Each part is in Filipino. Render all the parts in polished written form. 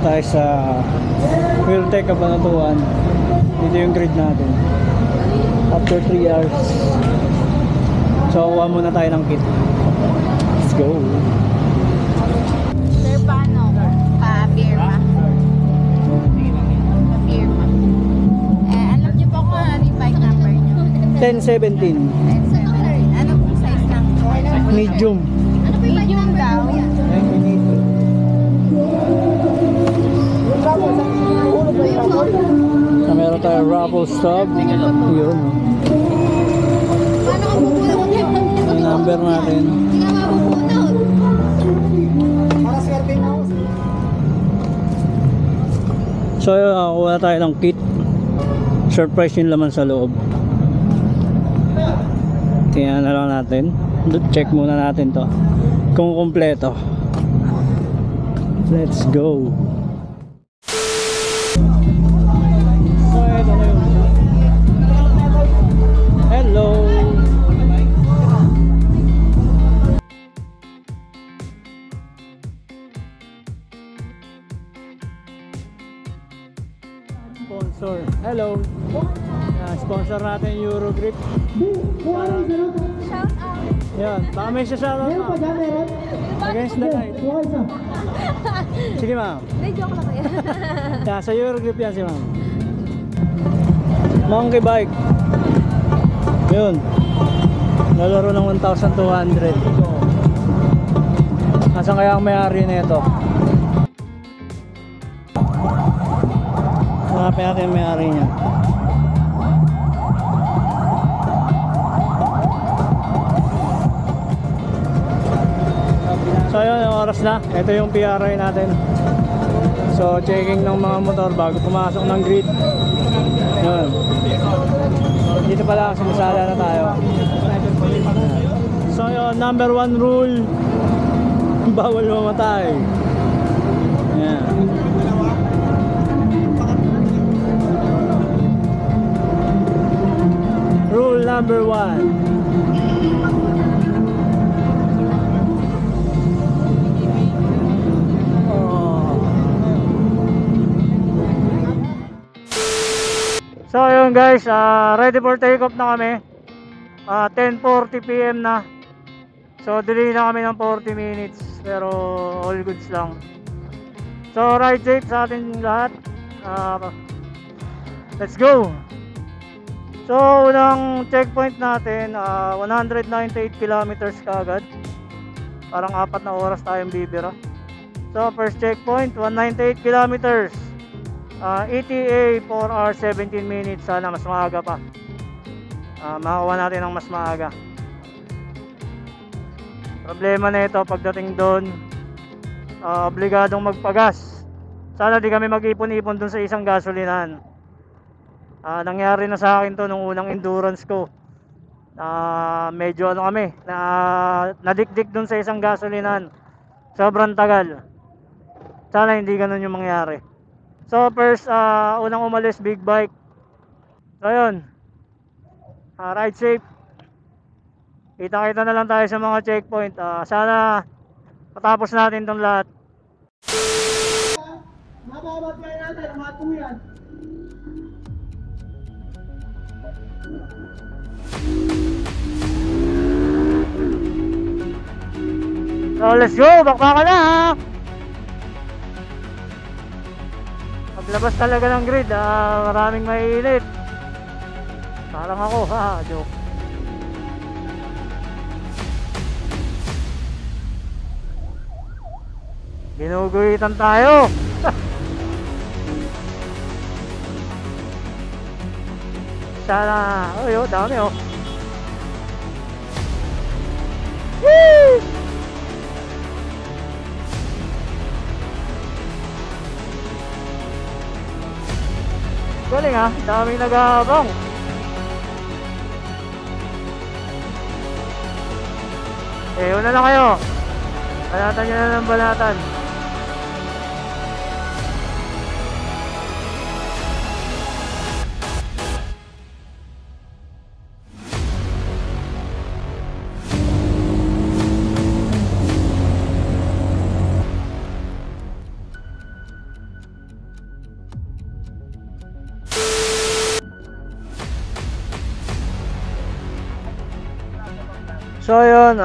tayo sa Wheeltech Cabanatuan. Dito yung grid natin. After 3 hours. So, kuha muna tayo ng kit. Let's go. Sir, paano? Pa-pirma. Pa-pirma. Alam niyo po kung ano yung bike number niyo? 1017. 10-7. Ano po size ng Medium. Ano po yung medium daw? Meron tayo raffle stop. Yun. Paano ka pupunod? Yung number natin. Hindi ka mapupunod. Para swerte mo. So kuha tayo ng kit. Surprise yung laman sa loob. Tingnan na lang natin. Check muna natin to kung kumpleto. Let's go. So ito na yun. Hello. Sponsor. Hello. Sponsor natin yung Eurogrip. Shout out. Yan, baka may shoutout na. Against the night. Sige ma'am. Hindi, joke lang yan. Yan, sa Eurogrip yan si ma'am. Monkey bike. Yun. Nalaro ng 1,200. Nasaan kaya ang may-ari na ito? Hanapin natin ang may-ari niya. So yun, yung oras na. Ito yung PRI natin. So checking ng mga motor bago pumasok ng grid. Yun. Dito pala, sumasala na tayo. So yun, number 1 rule. Bawal mamatay. Yan. Rule number 1. So yun guys, ready for take off na kami. 10:40 PM na. So delay na kami ng 40 minutes. Pero all goods lang. So ride safe sa atin lahat. Let's go. So unang checkpoint natin, 198 kilometers kaagad. Parang 4 na oras tayong bibira. So first checkpoint, 198 kilometers. ETA 4 hours 17 minutes. Sana mas maaga pa. Makakuha natin ng mas maaga. Problema na ito pagdating doon, obligadong magpagas. Sana di kami mag-ipon-ipon doon sa isang gasolinahan. Nangyari na sa akin to nung unang endurance ko. Medyo ano kami, nadikdik doon sa isang gasolinahan. Sobrang tagal. Sana hindi ganun yung mangyari. So first, unang umalis big bike. So yun, ride safe. Kita-kita na lang tayo sa mga checkpoint. Sana matapos natin itong lahat. Mababag kayo natin, mga tuyan. So let's go, bakba ka na ha. Paglabas talaga ng grid, maraming maiinit. Parang ako, ha, joke. Ginuguhitan tayo. Sana, oh, dami oh. Woo! Galing ha, daming nag-aabang. Una na kayo. Balatan nyo na ng balatan. So yun,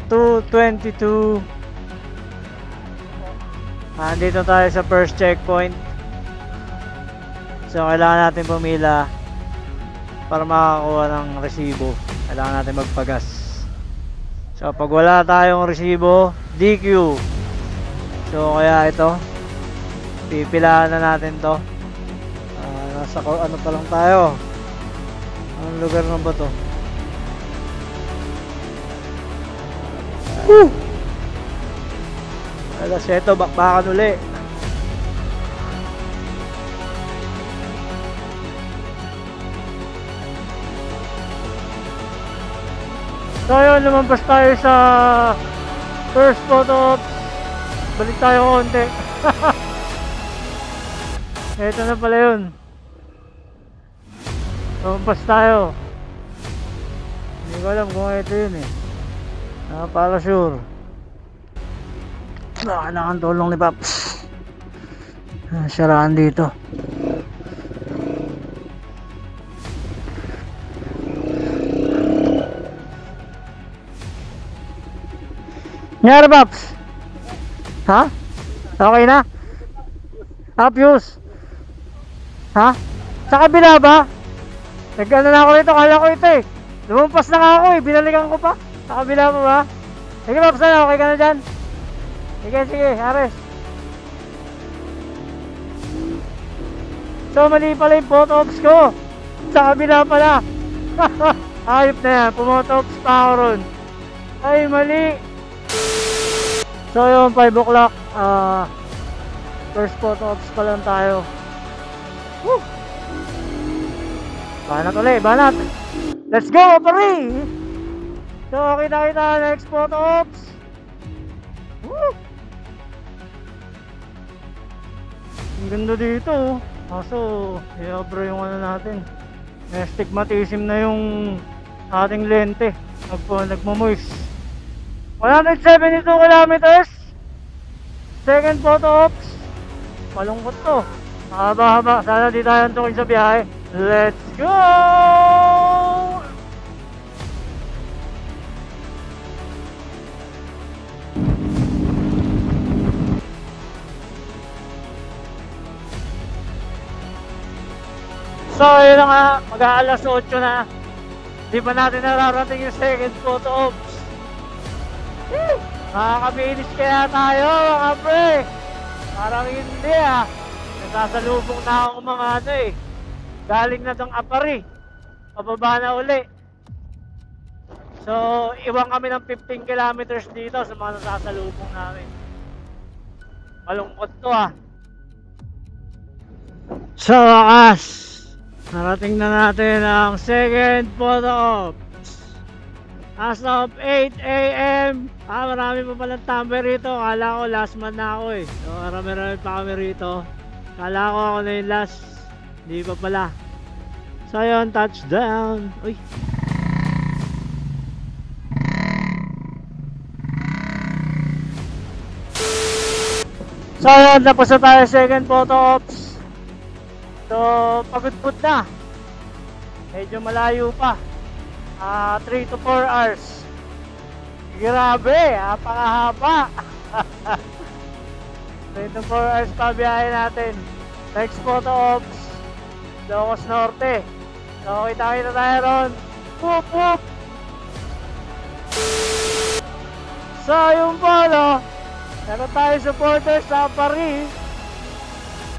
2:22. Andito tayo sa first checkpoint. So kailangan natin pumila para makakuha ng resibo. Kailangan natin magpagas. So pag wala tayong resibo, DQ. So kaya ito, pipilaan na natin to. Nasa ano pa lang tayo. Anong lugar na ba to? Alas ito, bakbakan uli. So yun, lumampas tayo sa first photo ops. Balik tayo konti. Ito na pala yun. Lumampas tayo. Hindi ko alam kung ito yun eh. Para sure. Kailangan tulong ni Paps. Siraan dito. Nangyari Paps? Ha? Okay na? Fuse? Ha? Sa kabila ba? Nag-ano na ako rito, kala ko ito eh. Lumampas na nga ako eh, binalikan ko pa. Sa kabila mo ba? Sige Paps, na, okay ka na dyan? Sige, sige, Ares. So mali pala yung photo ops ko. Sa kabila pala. Ayop na yan, pumoto ops pa ako ron. Ay, mali. So yun, 5 o'clock. First photo ops pa lang tayo. Woo! Banat ulit, banat. Let's go, pare! So, kita next photo ops. Woo! Ang ganda dito. Kaso, i-obra yung ano natin. May stigmatism na yung ating lente. Nagmo-moist. 172 kilometers. Second photo ops. Malungkot to. Haba-haba. Sana di tayo antukin sa biyahe. Let's go! So yun na nga, mag-aalas 8 na. Di pa natin nararating yung second photo ops. Makakabilis kaya tayo mga pre. Parang hindi ah. Nasasalubong na ako mga ano eh. Galing na tong Apari. Pababa na uli. So iwan kami ng 15 kilometers dito sa mga nasasalubong namin. Malungkot to ah. Sa wakas, narating na natin ang second photo ops. As of 8 AM. Marami pa palang tambay rito. Kala ko last man na ako eh. So marami pa kami rito. Kala ko ako na yung last. Hindi pa pala. So yun, touchdown. Uy. So yun, tapos na tayo second photo ops. So pagod na. Medyo malayo pa. 3 to 4 hours. Grabe, napakahaba. 3 to 4 hours pa biyahe natin. Next photo ops, Ilocos Norte. So kita tayo ron. Whoop whoop. So yung polo, meron tayo supporters sa Paris.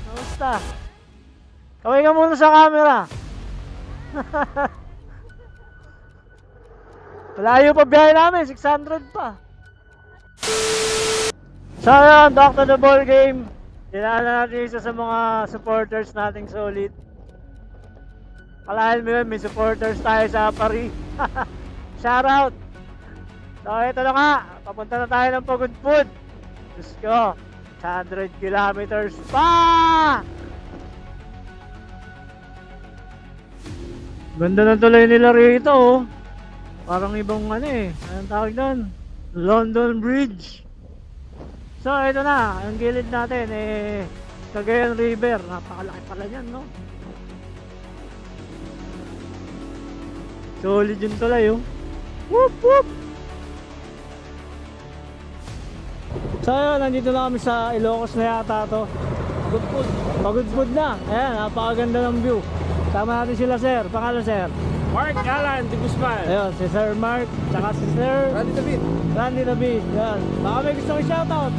Kamusta? Kaway ka muna sa camera. Malayo pa biyahe namin, 600 pa. So yun, back to the ball game. Dinala natin isa sa mga supporters nating solid. Kalahin mo yun, may supporters tayo sa Paris. Shoutout. So ito na nga, papunta na tayo ng Pagudpud. Diyos ko, 100 kilometers pa! Ganda ng tulay nila rito oh. Parang ibang ano eh, anong tawag doon? London Bridge. So ito na, ang gilid natin eh, Cagayan River. Napakalaki pala yan no. Solid yung tulay oh. Whoop, whoop. So yun, nandito na kami sa Ilocos na yata to. Pagudpud na. Ayan, napakaganda ng view. Sama natin sila sir. Pangalan sir? Mark Alan de Guzman. Ayun, si Sir Mark, tsaka si Sir Randy David. Yan. Baka may gusto kong shoutout.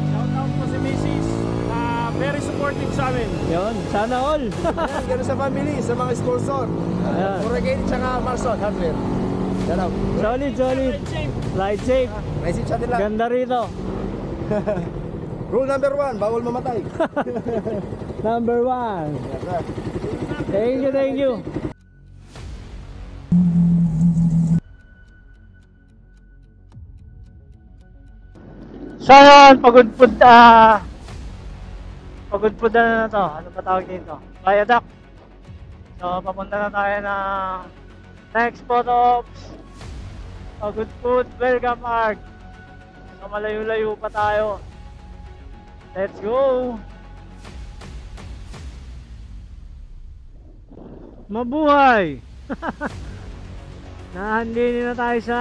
Shoutout po si Mrs. na very supportive sa amin. Yun, sana all. Ayan, gano'n sa family, sa mga sponsor. Ayan. Muragain tsaka Marson, hardware. Yan out. Solid, solid. Ride safe. Naisip sa atin lang. Ganda rito. Rule number 1, bawal mamatay. Number 1. Yes, sir. Thank you, thank you. So yun, pagudpud na to. Ano pa tawag dito? Viaduct. So papunta na tayo ng next photo ops. Pagudpud, welcome Arc. So malayo-layo pa tayo. Let's go! Mabuhay! Nahandi na tayo sa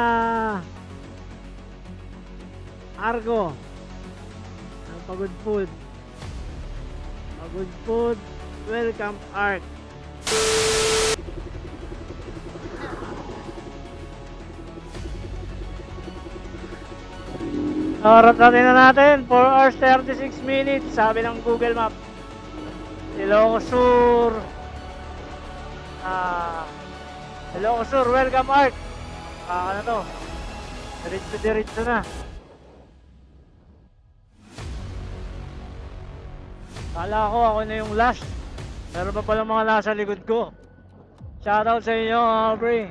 Argo ang Pagudpud. Pagudpud, welcome Arc. Oras natin na natin 4 hours 36 minutes sabi ng Google Map. Ilocos Sur. Ilocos Sur, welcome Arc. Na to. Diretso na. Kala ko ako na yung last. Meron pa pala mga nasa likod ko. Shoutout sa inyo, Aubrey.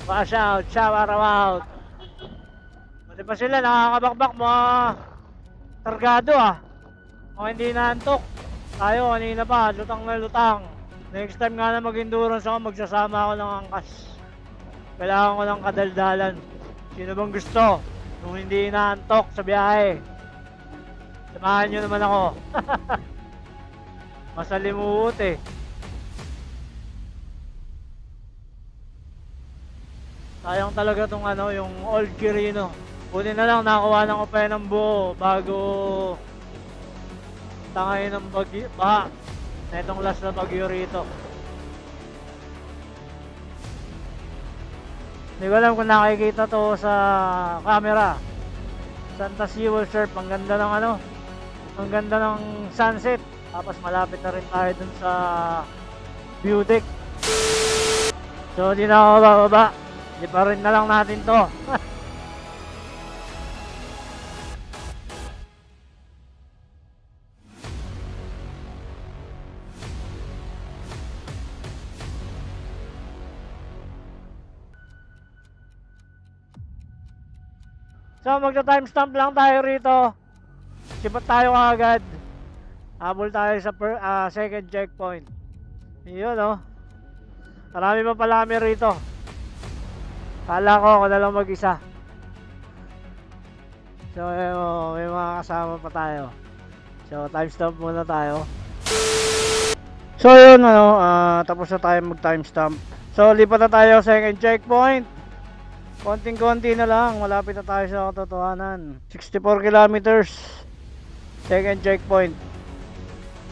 Pass out, shout out. Pati pa sila nakakabakbak mga targado Mga hindi naantok. Tayo kanina pa, lutang na lutang. Next time nga na mag-endurance ako, magsasama ako ng angkas. Kailangan ko ng kadaldalan. Sino bang gusto? Kung hindi naantok sa biyahe, samahan nyo naman ako. Masalimuot Sayang talaga tong yung old Quirino. Buti na lang nakakuha ng upay ng buo bago tangay ng bagyo, baha na itong last na bagyo rito. Hindi ko alam kung nakikita to sa camera. Santa Siwal Surf, ang ganda ng ang ganda ng sunset. Tapos malapit na rin tayo dun sa view deck. So di na ako bababa. Di pa rin na lang natin to. So magta-timestamp lang tayo rito. Sipat tayo agad. Habol tayo sa second checkpoint. Yun Marami pa pala kami rito. Kala ko ako na lang mag-isa. So may mga kasama pa tayo. So timestamp muna tayo. So yun tapos na tayo mag-timestamp. So lipat na tayo sa second checkpoint. Konting-konti na lang, malapit na tayo sa katotohanan. 64 kilometers. Second checkpoint.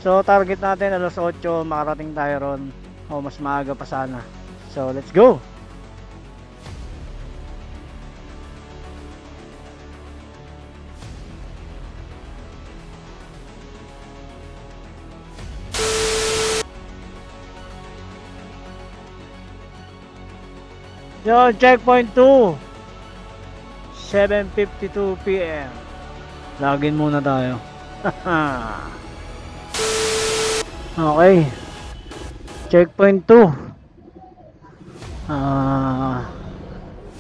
So target natin alas 8 makarating tayo ron. O mas maaga pa sana. So let's go. Yo, checkpoint 2 7:52 PM. Login muna tayo. Okay. Checkpoint 2.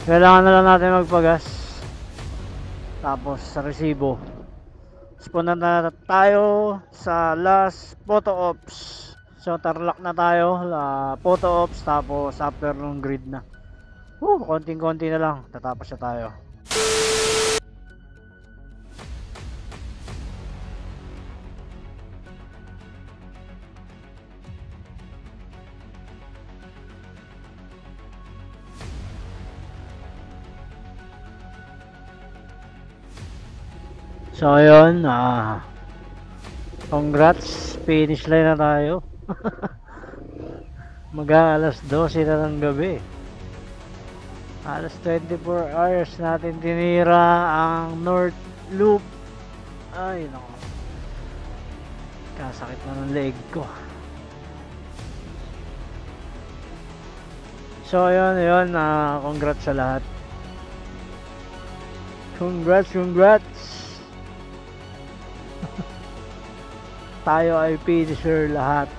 Kailangan na lang natin magpagas. Tapos sa resibo. Spunta na tayo sa last photo ops. So Tarlac na tayo, photo ops, tapos after ng grid na. Konting-konti na lang, tatapos na tayo. So ayun, congrats, finish line na tayo. Alas 12 na ng gabi. Alas 24 hours natin tinira ang North Loop. Ay nako, kasakit na ng leg ko. So ayun, congrats sa lahat. Congrats. Tayo ay finisher lahat.